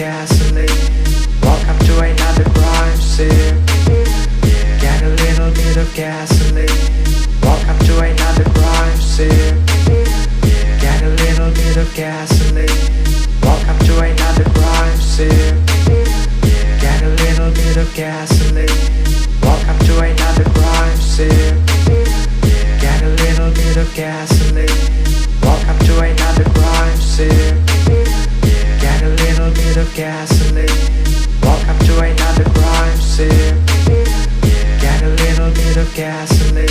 gasoline. Welcome to another crime scene. Get a little bit of gasoline. Welcome to another crime scene. Get a little bit of gasoline. Welcome to another crime scene. Get a little bit of gasoline. Welcome to another crime scene. Get a little bit of gasoline. Welcome to another crime scene. Get a little bit of gasoline. Welcome to another crime scene. Get a little bit of gasoline.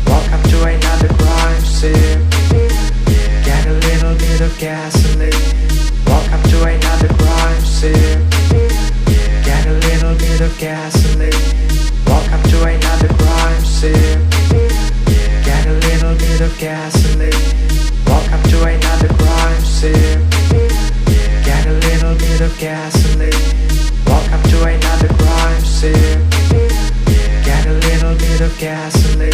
Welcome to another crime scene. Get a little bit of gasoline. Welcome to another crime scene. Get a little bit of gasoline. Welcome to another crime scene. Get a little bit of gasoline. Welcome to another crime scene. Get a little bit of gasoline. Welcome to another crime scene. Get a little bit of gasoline.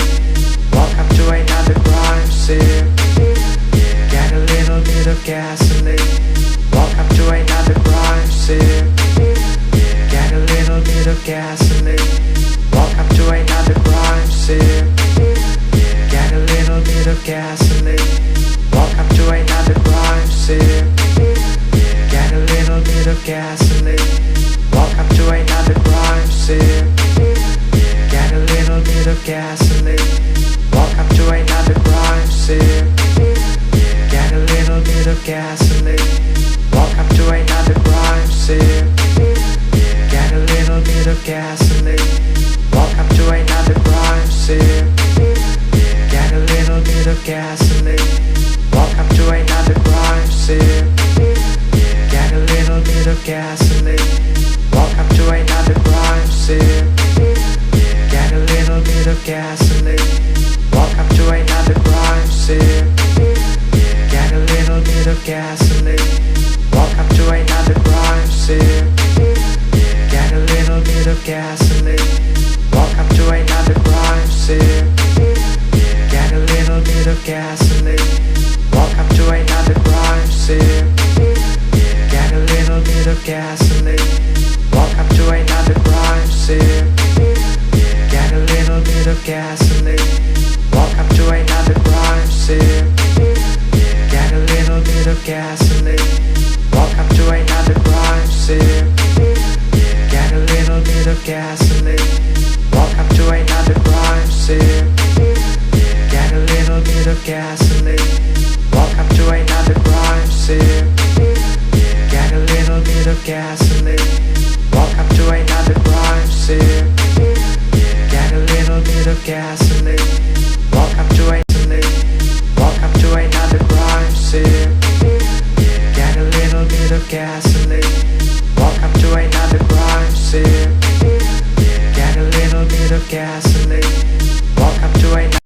Welcome to another crime scene. Get a little bit of gasoline. Welcome to another crime scene. Get a little bit of gasoline. Welcome to another crime scene. Get a little bit of gasoline. Welcome to another crime scene. Get a little bit of gasoline. Welcome to another crime scene. Get a little bit of gasoline. Welcome to another crime scene. Get a little bit of gasoline. Welcome to another crime scene. Get a little bit of gasoline. Welcome to another crime scene. Get a little bit of gasoline. Welcome to another crime scene. Get a little bit of gasoline. Welcome to another crime scene. Get a little bit of gasoline. Welcome to another crime scene. Get a little bit of gasoline. Welcome to another crime scene. Get a little bit of gasoline. Welcome to another crime scene. Get a little bit of gasoline. Welcome to another crime scene. Get a little bit of gasoline. Welcome to another crime scene. Get a little bit of gasoline. Welcome to another crime scene. Get a little bit of gasoline. Welcome to another crime scene. Get a little bit of gasoline. Welcome to another crime scene. Get a little bit of gasoline. Welcome to another crime scene. Get a little bit of gasoline. Welcome to another crime scene. Get a little bit of gasoline. Welcome to welcome to another crime scene. Get a little bit of gasoline. Welcome to another crime scene. Get a little bit of gasoline. Welcome to another